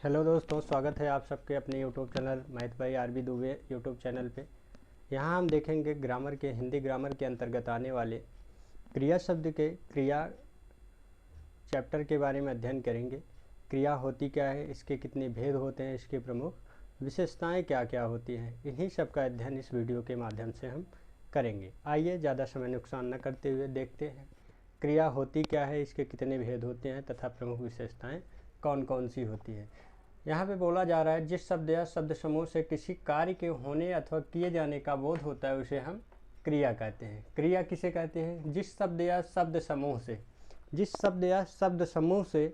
Hello दोस्तों, स्वागत है आप सबके अपने YouTube channel math by R B Dubey YouTube channel पे। यहाँ हम देखेंगे हिंदी ग्रामर के अंतर्गत आने वाले क्रिया शब्द के क्रिया चैप्टर के बारे में अध्ययन करेंगे। क्रिया होती क्या है, इसके कितने भेद होते हैं, इसके प्रमुख विशेषताएं क्या क्या होती हैं, इन्हीं सब का अध्ययन इस वीडियो के माध्यम से हम करेंगे। आइए ज़्यादा समय नुकसान न करते हुए देखते हैं क्रिया होती क्या है, इसके कितने भेद होते हैं तथा प्रमुख विशेषताएं कौन कौन सी होती है। यहाँ पे बोला जा रहा है, जिस शब्द या शब्द समूह से किसी कार्य के होने अथवा किए जाने का बोध होता है उसे हम क्रिया कहते हैं। क्रिया किसे कहते हैं? जिस शब्द या शब्द समूह से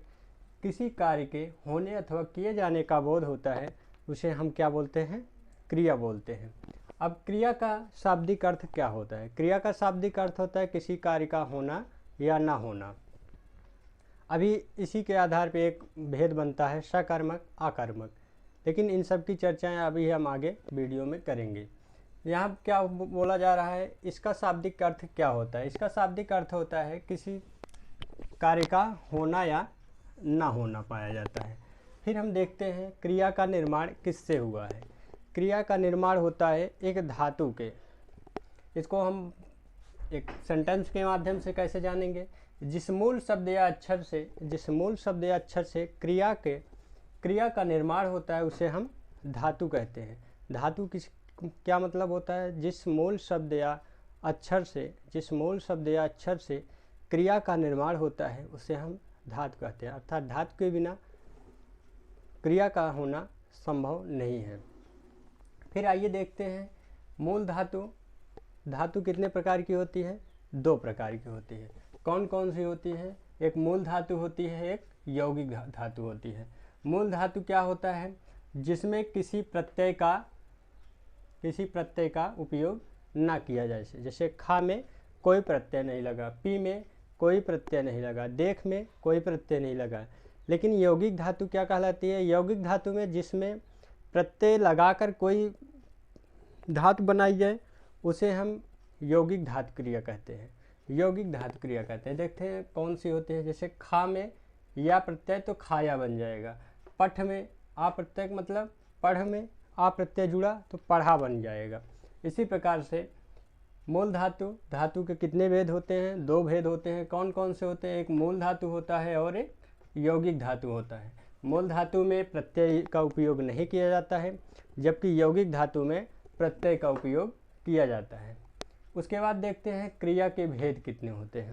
किसी कार्य के होने अथवा किए जाने का बोध होता है उसे हम क्या बोलते हैं? क्रिया बोलते हैं। अब क्रिया का शाब्दिक अर्थ क्या होता है? क्रिया का शाब्दिक अर्थ होता है किसी कार्य का होना या ना होना। अभी इसी के आधार पे एक भेद बनता है सकर्मक आकर्मक, लेकिन इन सब की चर्चाएं अभी हम आगे वीडियो में करेंगे। यहाँ क्या बोला जा रहा है, इसका शाब्दिक अर्थ क्या होता है? इसका शाब्दिक अर्थ होता है किसी कार्य का होना या ना होना पाया जाता है। फिर हम देखते हैं क्रिया का निर्माण किससे हुआ है। क्रिया का निर्माण होता है एक धातु के। इसको हम एक सेंटेंस के माध्यम से कैसे जानेंगे? जिस मूल शब्द या अक्षर से क्रिया का निर्माण होता है उसे हम धातु कहते हैं। धातु क्या मतलब होता है? जिस मूल शब्द या अक्षर से क्रिया का निर्माण होता है उसे हम धातु कहते हैं, अर्थात धातु के बिना क्रिया का होना संभव नहीं है। फिर आइए देखते हैं मूल धातु कितने प्रकार की होती है? 2 प्रकार की होती है। कौन कौन सी होती है? एक मूल धातु होती है, एक यौगिक धातु होती है। मूल धातु क्या होता है? जिसमें किसी प्रत्यय का उपयोग ना किया जाए। जैसे खा में कोई प्रत्यय नहीं लगा, पी में कोई प्रत्यय नहीं लगा, देख में कोई प्रत्यय नहीं लगा। लेकिन यौगिक धातु क्या कहलाती है? यौगिक धातु में जिसमें प्रत्यय लगाकर कोई धातु बनाई जाए उसे हम यौगिक धातु क्रिया कहते हैं। देखते हैं कौन सी होती है। जैसे खा में या प्रत्यय तो खाया बन जाएगा। पठ में आ प्रत्यय मतलब पढ़ में आ प्रत्यय जुड़ा तो पढ़ा बन जाएगा। इसी प्रकार से मूल धातु के कितने भेद होते हैं? 2 भेद होते हैं। कौन कौन से होते हैं? एक मूल धातु होता है और एक यौगिक धातु होता है। मूल धातु में प्रत्यय का उपयोग नहीं किया जाता है, जबकि यौगिक धातु में प्रत्यय का उपयोग किया जाता है। उसके बाद देखते हैं क्रिया के भेद कितने होते हैं।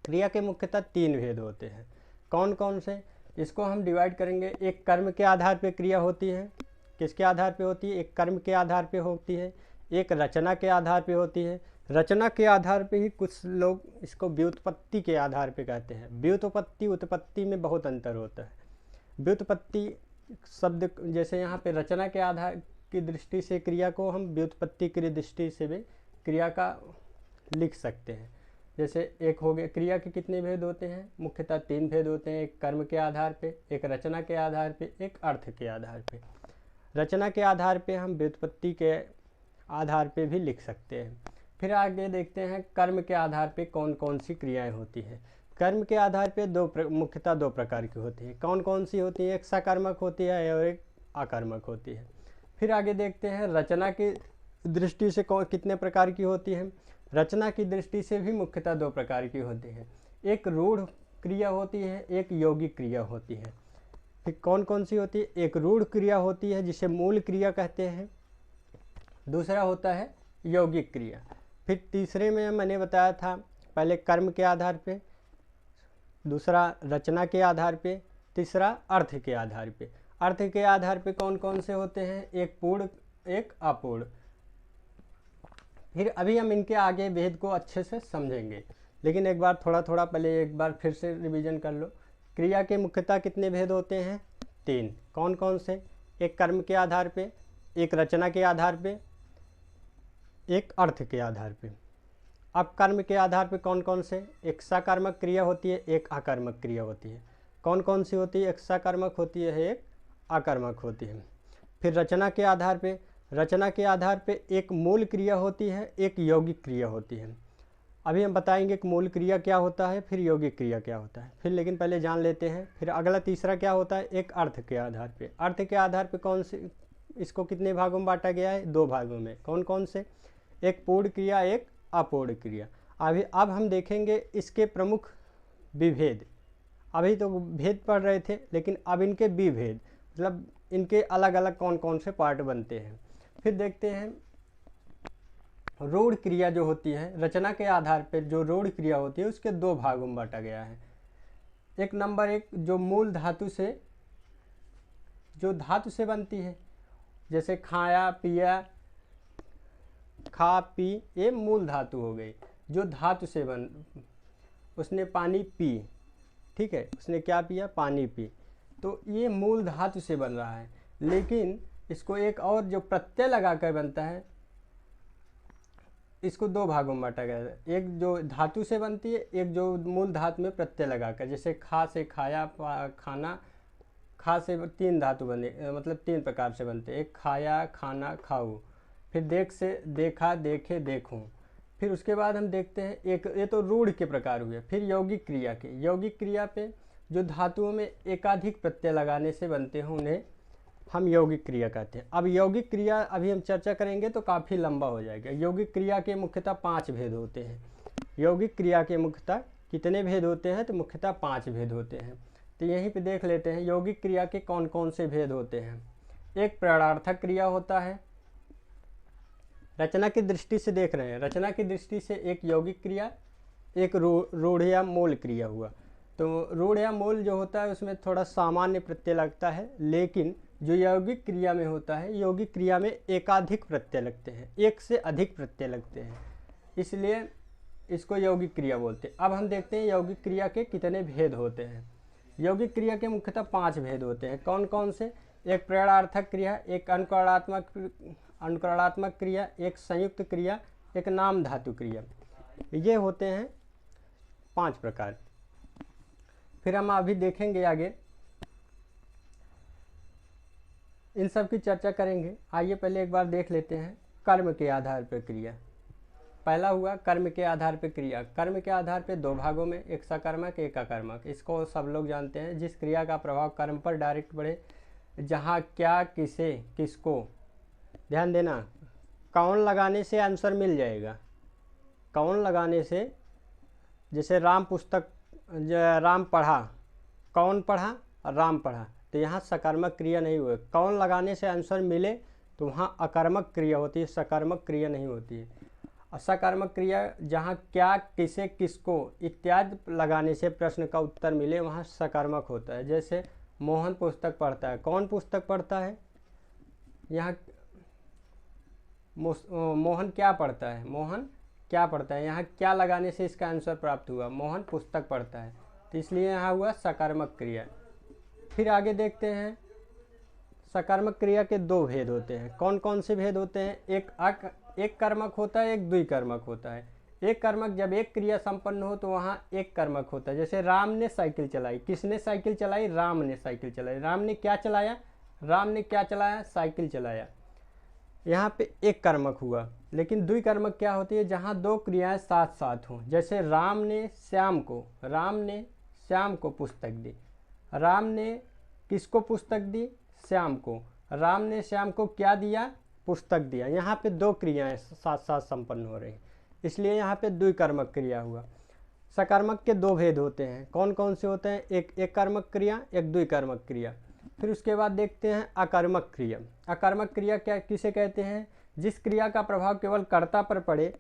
क्रिया के मुख्यतः 3 भेद होते हैं। कौन कौन से? इसको हम डिवाइड करेंगे। एक कर्म के आधार पे क्रिया होती है। किसके आधार पे होती है? एक कर्म के आधार पे होती है। एक रचना के आधार पे होती है। रचना के आधार पे ही कुछ लोग इसको व्युत्पत्ति के आधार पे कहते हैं। व्युत्पत्ति उत्पत्ति में बहुत अंतर होता है। व्युत्पत्ति शब्द जैसे यहाँ पे रचना के आधार की दृष्टि से क्रिया को हम व्युत्पत्ति की दृष्टि से भी क्रिया का लिख सकते हैं। जैसे एक हो गया, क्रिया के कितने भेद होते हैं? मुख्यतः 3 भेद होते हैं। एक कर्म के आधार पे, एक रचना के आधार पे, एक अर्थ के आधार पे। रचना के आधार पे हम व्युत्पत्ति के आधार पे भी लिख सकते हैं। फिर आगे देखते हैं कर्म के आधार पे कौन कौन सी क्रियाएं होती हैं। कर्म के आधार पे मुख्यतः 2 प्रकार की होती है। कौन कौन सी होती है? एक सकर्मक होती है और एक आकर्मक होती है। फिर आगे देखते हैं रचना की दृष्टि से कितने प्रकार की होती है। रचना की दृष्टि से भी मुख्यतः 2 प्रकार की होती है। एक रूढ़ क्रिया होती है, एक यौगिक क्रिया होती है। फिर कौन कौन सी होती है? एक रूढ़ क्रिया होती है जिसे मूल क्रिया कहते हैं। दूसरा होता है यौगिक क्रिया। फिर तीसरे में मैंने बताया था, पहले कर्म के आधार पे, दूसरा रचना के आधार पे, तीसरा अर्थ के आधार पे। अर्थ के आधार पे कौन कौन से होते हैं? एक पूर्ण, एक अपूर्ण। फिर अभी हम इनके आगे भेद को अच्छे से समझेंगे, लेकिन एक बार थोड़ा फिर से रिवीजन कर लो। क्रिया के मुख्यतः कितने भेद होते हैं? 3। कौन कौन से? एक कर्म के आधार पे, एक रचना के आधार पे, एक अर्थ के आधार पे। अब कर्म के आधार पे कौन कौन से? एक सकर्मक क्रिया होती है, एक आकर्मक क्रिया होती है। कौन कौन सी होती है? एक सकर्मक होती है, एक आकर्मक होती है। फिर रचना के आधार पे एक मूल क्रिया होती है, एक यौगिक क्रिया होती है। अभी हम बताएंगे कि मूल क्रिया क्या होता है, फिर यौगिक क्रिया क्या होता है, फिर लेकिन पहले जान लेते हैं। फिर अगला तीसरा क्या होता है, एक अर्थ के आधार पे। अर्थ के आधार पे कौन से, इसको कितने भागों में बांटा गया है, 2 भागों में। कौन कौन से, एक पूर्ण क्रिया, एक अपूर्ण क्रिया। अब हम देखेंगे इसके प्रमुख विभेद। अभी तो भेद पढ़ रहे थे, लेकिन अब इनके विभेद, मतलब इनके अलग अलग कौन कौन से पार्ट बनते हैं। फिर देखते हैं रूढ़ क्रिया जो होती है, रचना के आधार पर जो रूढ़ क्रिया होती है उसके 2 भागों में बांटा गया है। एक नंबर एक जो मूल धातु से, जो धातु से बनती है, जैसे खाया पिया, खा पी, ये मूल धातु हो गई जो धातु से उसने पानी पी, ठीक है, उसने क्या पिया, पानी पी, तो ये मूल धातु से बन रहा है। लेकिन इसको एक और जो प्रत्यय लगा कर बनता है, इसको 2 भागों में बांटा गया है। एक जो धातु से बनती है, एक जो मूल धातु में प्रत्यय लगाकर, जैसे खा से खाया, खाना, खा से 3 धातु बने, मतलब 3 प्रकार से बनते हैं। एक खाया, खाना, खाऊ। फिर देख से देखा, देखे, देखूं। फिर उसके बाद हम देखते हैं एक, ये तो रूढ़ के प्रकार हुए। फिर यौगिक क्रिया के, यौगिक क्रिया पे जो धातुओं में एकाधिक प्रत्यय लगाने से बनते हैं उन्हें हम यौगिक क्रिया कहते हैं। अब यौगिक क्रिया अभी हम चर्चा करेंगे तो काफ़ी लंबा हो जाएगा। यौगिक क्रिया के मुख्यतः 5 भेद होते हैं। यौगिक क्रिया के मुख्यतः कितने भेद होते हैं, तो मुख्यतः 5 भेद होते हैं। तो यहीं पे देख लेते हैं यौगिक क्रिया के कौन कौन से भेद होते हैं। एक प्राणार्थक क्रिया होता है, रचना की दृष्टि से देख रहे हैं, रचना की दृष्टि से एक यौगिक क्रिया, एक रूढ़ या मूल क्रिया हुआ। तो रूढ़ या मूल जो होता है उसमें थोड़ा सामान्य प्रत्यय लगता है, लेकिन जो यौगिक क्रिया में होता है, यौगिक क्रिया में एकाधिक प्रत्यय लगते हैं, एक से अधिक प्रत्यय लगते हैं, इसलिए इसको यौगिक क्रिया बोलते हैं। अब हम देखते हैं यौगिक क्रिया के कितने भेद होते हैं। यौगिक क्रिया के मुख्यतः 5 भेद होते हैं। कौन कौन से, एक प्रेरणार्थक क्रिया, एक अनुकरणात्मक क्रिया, एक संयुक्त क्रिया, एक नाम धातु क्रिया। ये होते हैं 5 प्रकार। फिर हम अभी देखेंगे आगे, इन सब की चर्चा करेंगे। आइए पहले एक बार देख लेते हैं कर्म के आधार पर क्रिया। पहला हुआ कर्म के आधार पर क्रिया। कर्म के आधार पर 2 भागों में, एक सकर्मक, एक अकर्मक। इसको सब लोग जानते हैं। जिस क्रिया का प्रभाव कर्म पर डायरेक्ट पड़े, जहाँ क्या, किसे, किसको, ध्यान देना, कौन लगाने से आंसर मिल जाएगा। कौन लगाने से, जैसे राम पुस्तक, राम पढ़ा, कौन पढ़ा, राम पढ़ा, तो यहाँ सकर्मक क्रिया नहीं हुई। कौन लगाने से आंसर मिले तो वहाँ अकर्मक क्रिया होती है, सकर्मक क्रिया नहीं होती है। असकर्मक क्रिया जहाँ क्या, किसे, किसको इत्यादि लगाने से प्रश्न का उत्तर मिले, वहाँ सकर्मक होता है। जैसे मोहन पुस्तक पढ़ता है, कौन पुस्तक पढ़ता है, यहाँ मोहन क्या पढ़ता है, मोहन क्या पढ़ता है, यहाँ क्या लगाने से इसका आंसर प्राप्त हुआ, मोहन पुस्तक पढ़ता है, तो इसलिए यहाँ हुआ सकर्मक क्रिया। फिर आगे देखते हैं सकर्मक क्रिया के 2 भेद होते हैं। कौन कौन से भेद होते हैं, एक कर्मक होता है, एक द्विकर्मक होता है। एक कर्मक जब एक क्रिया संपन्न हो तो वहाँ एक कर्मक होता है। जैसे राम ने साइकिल चलाई, किसने साइकिल चलाई, राम ने साइकिल चलाई। राम ने क्या चलाया, राम ने क्या चलाया, साइकिल चलाया। यहाँ पे एक कर्मक हुआ। लेकिन द्विकर्मक क्या होती है, जहाँ 2 क्रियाएं साथ साथ हों। जैसे राम ने श्याम को पुस्तक दी, राम ने किसको पुस्तक दी, श्याम को। राम ने श्याम को क्या दिया, पुस्तक दिया। यहाँ पे 2 क्रियाएं साथ साथ संपन्न हो रही, इसलिए यहाँ पे द्विकर्मक क्रिया हुआ। सकर्मक के 2 भेद होते हैं। कौन कौन से होते हैं, एक कर्मक क्रिया, एक द्विकर्मक क्रिया। फिर उसके बाद देखते हैं अकर्मक क्रिया। अकर्मक क्रिया क्या, किसे कहते हैं, जिस क्रिया का प्रभाव केवल कर्ता पर पड़े,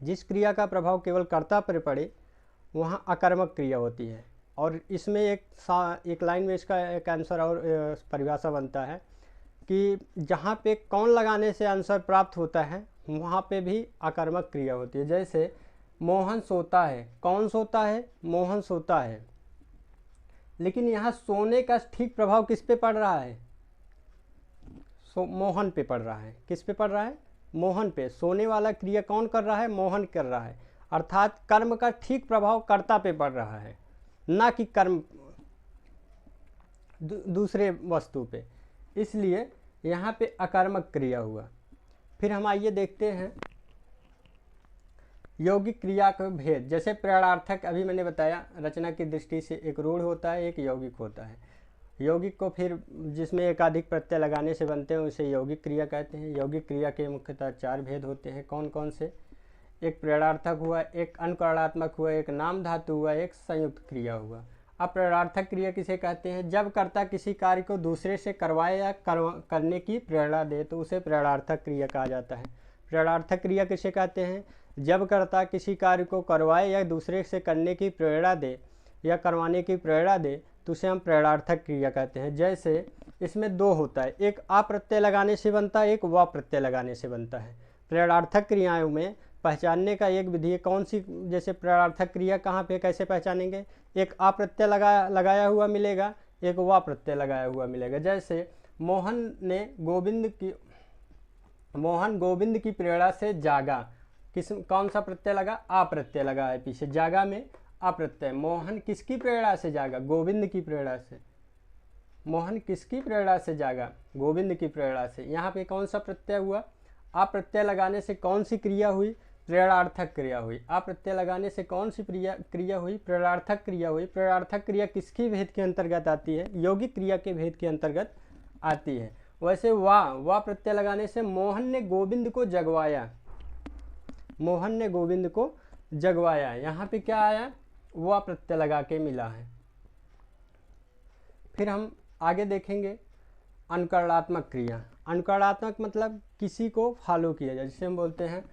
जिस क्रिया का प्रभाव केवल कर्ता पर पड़े वहाँ अकर्मक क्रिया होती है। और इसमें एक लाइन में इसका एक आंसर और परिभाषा बनता है कि जहाँ पे कौन लगाने से आंसर प्राप्त होता है वहाँ पे भी अकर्मक क्रिया होती है। जैसे मोहन सोता है, कौन सोता है, मोहन सोता है। लेकिन यहाँ सोने का ठीक प्रभाव किस पे पड़ रहा है, मोहन पे पड़ रहा है। किस पे पड़ रहा है, मोहन पे। सोने वाला क्रिया कौन कर रहा है, मोहन कर रहा है। अर्थात कर्म का ठीक प्रभाव कर्ता पे पड़ रहा है, ना कि कर्म दूसरे वस्तु पे। इसलिए यहाँ पे अकर्मक क्रिया हुआ। फिर हम आइए देखते हैं यौगिक क्रिया का भेद, जैसे प्रेरणार्थक अभी मैंने बताया रचना की दृष्टि से एक रूढ़ होता है, एक यौगिक होता है। यौगिक को फिर जिसमें एकाधिक प्रत्यय लगाने से बनते हैं उसे यौगिक क्रिया कहते हैं। यौगिक क्रिया के मुख्यतः 4 भेद होते हैं। कौन कौन से? एक प्रेरणार्थक हुआ, एक अनुकरणात्मक हुआ, एक नाम धातु हुआ, एक संयुक्त क्रिया हुआ। अब प्रेरणार्थक क्रिया किसे कहते हैं? जब कर्ता किसी कार्य को दूसरे से करवाए या करने की प्रेरणा दे तो उसे प्रेरणार्थक क्रिया कहा जाता है। प्रेरणार्थक क्रिया किसे कहते हैं? जब कर्ता किसी कार्य को करवाए या दूसरे से करने की प्रेरणा दे या करवाने की प्रेरणा दे तो उसे हम प्रेरणार्थक क्रिया कहते हैं। जैसे इसमें 2 होता है, एक आ प्रत्यय लगाने से बनता है, एक व प्रत्यय लगाने से बनता है। प्रेरणार्थक क्रियाओं में पहचानने का एक विधि है। कौन सी? जैसे प्रेरणार्थक क्रिया कहाँ पे कैसे पहचानेंगे? एक आ प्रत्यय लगाया हुआ मिलेगा, एक व प्रत्यय लगाया हुआ मिलेगा। जैसे मोहन गोविंद की प्रेरणा से जागा, कौन सा प्रत्यय लगा? आ प्रत्यय लगा है पीछे, जागा में आ प्रत्यय। मोहन किसकी प्रेरणा से जागा? गोविंद की प्रेरणा से। मोहन किसकी प्रेरणा से जागा? गोविंद की प्रेरणा से। यहाँ पे कौन सा प्रत्यय हुआ? आ प्रत्यय लगाने से कौन सी क्रिया हुई? प्रेरणार्थक क्रिया हुई। आ प्रत्यय लगाने से कौन सी क्रिया हुई? प्रेरणार्थक क्रिया हुई। प्रेरणार्थक क्रिया किसकी भेद के अंतर्गत आती है? यौगिक क्रिया के भेद के अंतर्गत आती है। वैसे वा प्रत्यय लगाने से मोहन ने गोविंद को जगवाया, मोहन ने गोविंद को जगवाया, यहाँ पे क्या आया? वा प्रत्यय लगा के मिला है। फिर हम आगे देखेंगे अनुकरणात्मक क्रिया। अनुकरणात्मक मतलब किसी को फॉलो किया जाए, जिसे हम बोलते हैं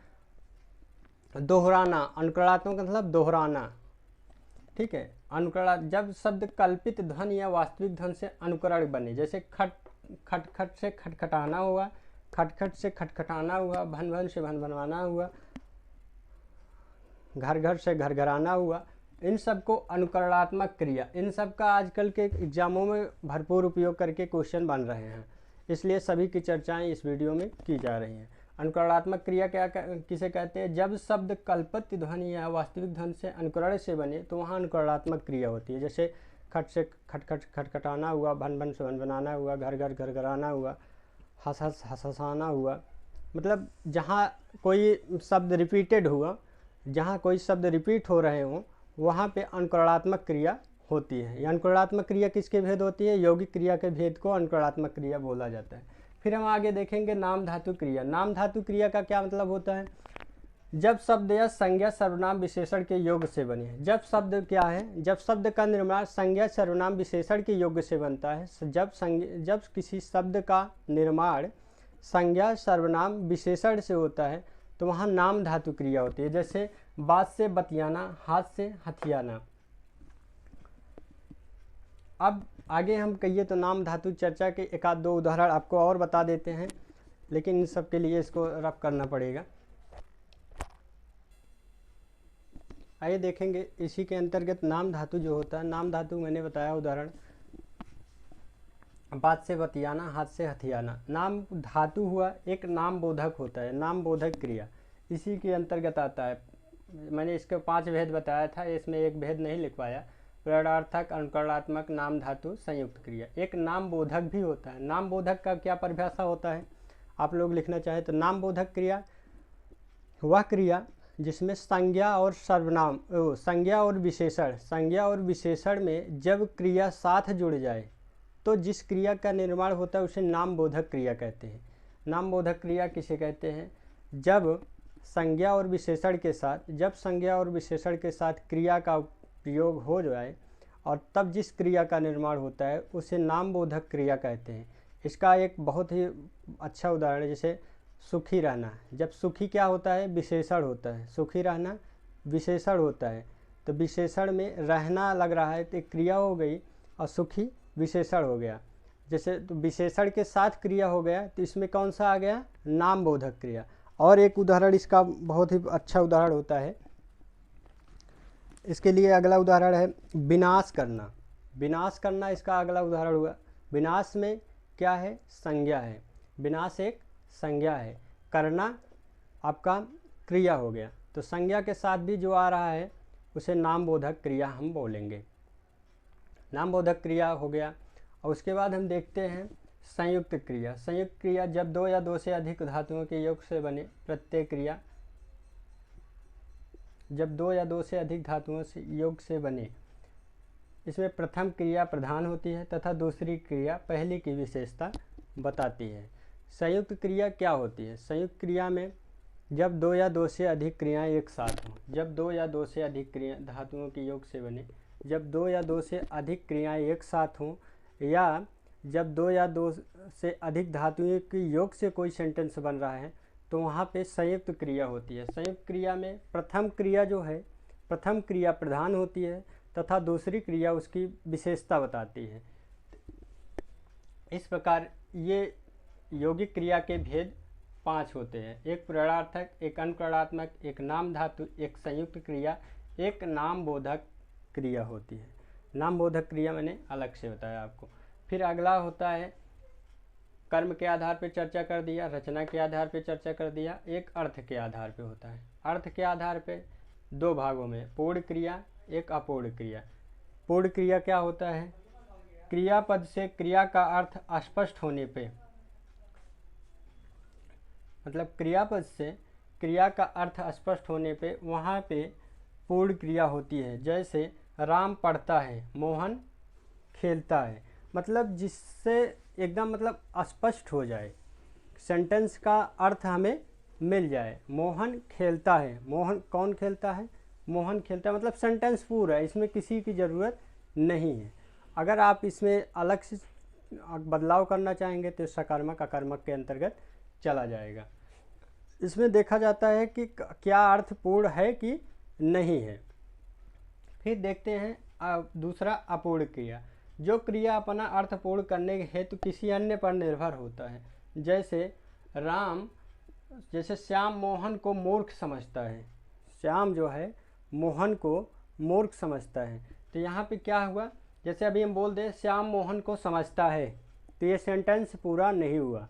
दोहराना। अनुकरणात्मक मतलब दोहराना, ठीक है। अनुकरण जब शब्द कल्पित ध्वन या वास्तविक ध्वन से अनुकरण बने, जैसे खटखट से खटखटाना हुआ, खटखट से खटखटाना हुआ, भन भन से भन भनवाना हुआ, घर घर से घर घराना हुआ, इन सब को अनुकरणात्मक क्रिया, इन सब का आजकल के एग्जामों में भरपूर उपयोग करके क्वेश्चन बन रहे हैं, इसलिए सभी की चर्चाएं इस वीडियो में की जा रही हैं। अनुकरणात्मक क्रिया किसे कहते हैं? जब शब्द कल्पित ध्वनि या वास्तविक ध्वनि से अनुकरण से बने तो वहाँ अनुकरणात्मक क्रिया होती है। जैसे खट से खटखट खटखटाना हुआ, भन भन से भन बनाना हुआ, घर घर घर घराना हुआ, हंस हंस हंसाना हुआ। मतलब जहाँ कोई शब्द रिपीटेड हुआ, जहाँ कोई शब्द रिपीट हो रहे हों वहाँ पे अनुकरणात्मक क्रिया होती है। यह अनुकरणात्मक क्रिया किसके भेद होती है? यौगिक क्रिया के भेद को अनुकरणात्मक क्रिया बोला जाता है। फिर हम आगे देखेंगे नाम धातु क्रिया। नाम धातु क्रिया का क्या मतलब होता है? जब शब्द या संज्ञा सर्वनाम विशेषण के योग से बने। जब शब्द क्या है? जब शब्द का निर्माण संज्ञा सर्वनाम विशेषण के योग से बनता है। जब किसी शब्द का निर्माण संज्ञा सर्वनाम विशेषण से होता है तो वहाँ नाम धातु क्रिया होती है। जैसे बात से बतियाना, हाथ से हथियाना। अब आगे हम कहिए तो नाम धातु चर्चा के एक आध 2 उदाहरण आपको और बता देते हैं, लेकिन इन सब के लिए इसको रफ करना पड़ेगा। आइए देखेंगे इसी के अंतर्गत नाम धातु जो होता है। नाम धातु मैंने बताया उदाहरण, बात से बतियाना, हाथ से हथियाना। नाम धातु हुआ, एक नाम बोधक होता है, नाम बोधक क्रिया इसी के अंतर्गत आता है। मैंने इसके 5 भेद बताया था, इसमें एक भेद नहीं लिखवाया। प्रेरणार्थक, अनुकरणात्मक, नाम धातु, संयुक्त क्रिया। एक नाम बोधक भी होता है। नाम बोधक का क्या परिभाषा होता है आप लोग लिखना चाहें तो? नाम बोधक क्रिया वह क्रिया जिसमें संज्ञा और सर्वनाम, संज्ञा और विशेषण में जब क्रिया साथ जुड़ जाए तो जिस क्रिया का निर्माण होता है उसे नाम बोधक क्रिया कहते हैं। नाम बोधक क्रिया किसे कहते हैं? जब संज्ञा और विशेषण के साथ क्रिया का प्रयोग हो जाए और तब जिस क्रिया का निर्माण होता है उसे नाम बोधक क्रिया कहते हैं। इसका एक बहुत ही अच्छा उदाहरण है, जैसे सुखी रहना। जब सुखी क्या होता है? विशेषण होता है। सुखी रहना विशेषण होता है, तो विशेषण में रहना लग रहा है तो एक क्रिया हो गई और सुखी विशेषण हो गया। जैसे तो विशेषण के साथ क्रिया हो गया तो इसमें कौन सा आ गया? नाम बोधक क्रिया। और एक उदाहरण इसका बहुत ही अच्छा उदाहरण होता है, इसके लिए अगला उदाहरण है विनाश करना। विनाश करना इसका अगला उदाहरण हुआ। विनाश में क्या है? संज्ञा है। विनाश एक संज्ञा है, करना आपका क्रिया हो गया, तो संज्ञा के साथ भी जो आ रहा है उसे नाम बोधक क्रिया हम बोलेंगे। नाम बोधक क्रिया हो गया। और उसके बाद हम देखते हैं संयुक्त क्रिया। संयुक्त क्रिया जब 2 या 2 से अधिक धातुओं के योग से बने प्रत्येक क्रिया जब दो या दो से अधिक धातुओं से योग से बने, इसमें प्रथम क्रिया प्रधान होती है तथा दूसरी क्रिया पहली की विशेषता बताती है। संयुक्त क्रिया क्या होती है? संयुक्त क्रिया में जब दो या दो से अधिक क्रियाएं एक साथ हों, जब दो या दो से अधिक क्रिया धातुओं के योग से बने, जब दो या दो से अधिक क्रियाएं एक साथ हों, या जब दो या दो से अधिक धातुओं के योग से कोई सेंटेंस बन रहा है, तो वहाँ पे संयुक्त क्रिया होती है। संयुक्त क्रिया में प्रथम क्रिया जो है, प्रथम क्रिया प्रधान होती है तथा दूसरी क्रिया उसकी विशेषता बताती है। इस प्रकार ये यौगिक क्रिया के भेद 5 होते हैं। एक प्रेरणार्थक, एक अनुकरणात्मक, एक नाम धातु, एक संयुक्त क्रिया, एक नाम बोधक क्रिया होती है। नाम बोधक क्रिया मैंने अलग से बताया आपको। फिर अगला होता है कर्म के आधार पर चर्चा कर दिया, रचना के आधार पर चर्चा कर दिया, एक अर्थ के आधार पर होता है। अर्थ के आधार पर दो भागों में, पूर्ण क्रिया, एक अपूर्ण क्रिया। पूर्ण क्रिया क्या होता है? क्रियापद से क्रिया का अर्थ अस्पष्ट होने पे, मतलब क्रियापद से क्रिया का अर्थ स्पष्ट होने पे वहाँ पे पूर्ण क्रिया होती है। जैसे राम पढ़ता है, मोहन खेलता है, मतलब जिससे एकदम मतलब स्पष्ट हो जाए, सेंटेंस का अर्थ हमें मिल जाए। मोहन खेलता है, मोहन कौन खेलता है? मोहन खेलता है, मतलब सेंटेंस पूरा है, इसमें किसी की ज़रूरत नहीं है। अगर आप इसमें अलग से बदलाव करना चाहेंगे तो सकर्मक अकर्मक के अंतर्गत चला जाएगा। इसमें देखा जाता है कि क्या अर्थ पूर्ण है कि नहीं है। फिर देखते हैं दूसरा अपूर्ण क्रिया। जो क्रिया अपना अर्थ पूर्ण करने के हेतु किसी अन्य पर निर्भर होता है। जैसे श्याम मोहन को मूर्ख समझता है, श्याम जो है मोहन को मूर्ख समझता है, तो यहाँ पे क्या हुआ? जैसे अभी हम बोल दें श्याम मोहन को समझता है, तो ये सेंटेंस पूरा नहीं हुआ।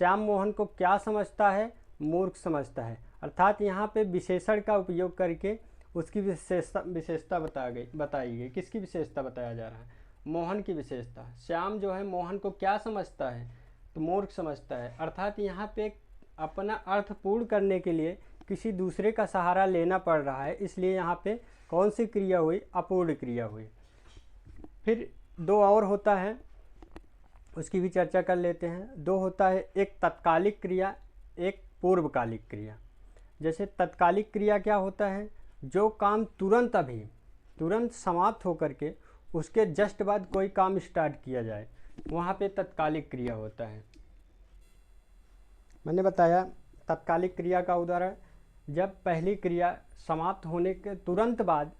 श्याम मोहन को क्या समझता है? मूर्ख समझता है। अर्थात यहाँ पे विशेषण का उपयोग करके उसकी विशेषता बताई गई। किसकी विशेषता बताया जा रहा है? मोहन की विशेषता। श्याम जो है मोहन को क्या समझता है? तो मूर्ख समझता है। अर्थात यहाँ पे अपना अर्थ पूर्ण करने के लिए किसी दूसरे का सहारा लेना पड़ रहा है, इसलिए यहाँ पे कौन सी क्रिया हुई? अपूर्ण क्रिया हुई। फिर दो और होता है, उसकी भी चर्चा कर लेते हैं। दो होता है, एक तत्कालिक क्रिया, एक पूर्वकालिक क्रिया। जैसे तत्कालिक क्रिया क्या होता है? जो काम तुरंत समाप्त होकर के उसके जस्ट बाद कोई काम स्टार्ट किया जाए, वहाँ पे तत्कालिक क्रिया होता है। मैंने बताया तत्कालिक क्रिया का उदाहरण, जब पहली क्रिया समाप्त होने के तुरंत बाद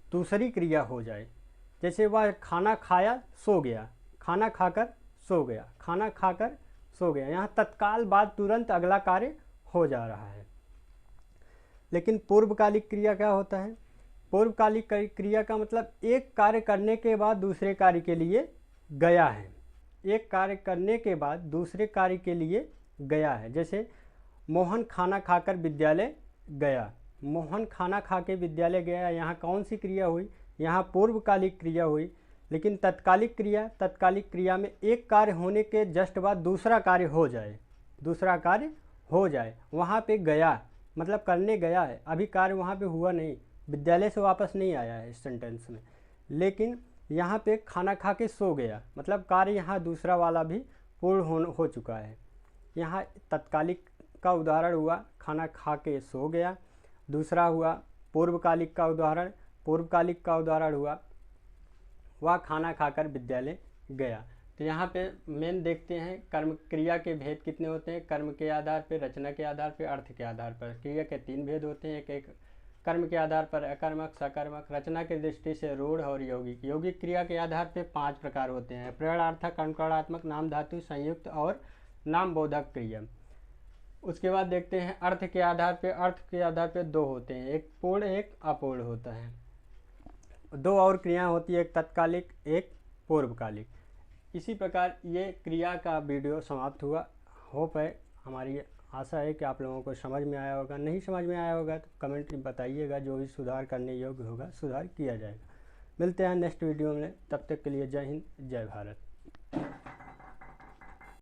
दूसरी क्रिया हो जाए। जैसे वह खाना खाया सो गया, खाना खाकर सो गया, खाना खाकर सो गया, यहाँ तत्काल बाद तुरंत अगला कार्य हो जा रहा है। लेकिन पूर्वकालिक क्रिया क्या होता है? पूर्वकालिक क्रिया का मतलब एक कार्य करने के बाद दूसरे कार्य के लिए गया है, एक कार्य करने के बाद दूसरे कार्य के लिए गया है। जैसे मोहन खाना खाकर विद्यालय गया, मोहन खाना खा के विद्यालय गया, यहाँ कौन सी क्रिया हुई? यहाँ पूर्वकालिक क्रिया हुई। लेकिन तत्कालिक क्रिया में एक कार्य होने के जस्ट बाद दूसरा कार्य हो जाए, वहाँ पे गया मतलब करने गया है, अभी कार्य वहाँ पे हुआ नहीं, विद्यालय से वापस नहीं आया है इस सेंटेंस में। लेकिन यहाँ पे खाना खा के सो गया, मतलब कार्य यहाँ दूसरा वाला भी पूर्ण हो चुका है। यहाँ तत्कालिक का उदाहरण हुआ खाना खा के सो गया। दूसरा हुआ पूर्वकालिक का उदाहरण हुआ वह खाना खाकर विद्यालय गया। तो यहाँ पे मेन देखते हैं कर्म क्रिया के भेद कितने होते हैं। कर्म के आधार पर, रचना के आधार पर, अर्थ के आधार पर। क्रिया के 3 भेद होते हैं। एक कर्म के आधार पर अकर्मक, सकर्मक, रचना की दृष्टि से रूढ़ और यौगिक। यौगिक क्रिया के आधार पर 5 प्रकार होते हैं: प्रेरणार्थक, अनुकरणात्मक, नाम धातु, संयुक्त और नाम बोधक क्रिया। उसके बाद देखते हैं अर्थ के आधार पर 2 होते हैं, एक पूर्ण एक अपूर्ण होता है। 2 और क्रियाएं होती है, एक तत्कालिक एक पूर्वकालिक। इसी प्रकार ये क्रिया का वीडियो समाप्त हुआ। होप है, हमारी आशा है कि आप लोगों को समझ में आया होगा। नहीं समझ में आया होगा तो कमेंट में बताइएगा, जो भी सुधार करने योग्य होगा सुधार किया जाएगा। मिलते हैं नेक्स्ट वीडियो में, तब तक के लिए जय हिंद, जय भारत।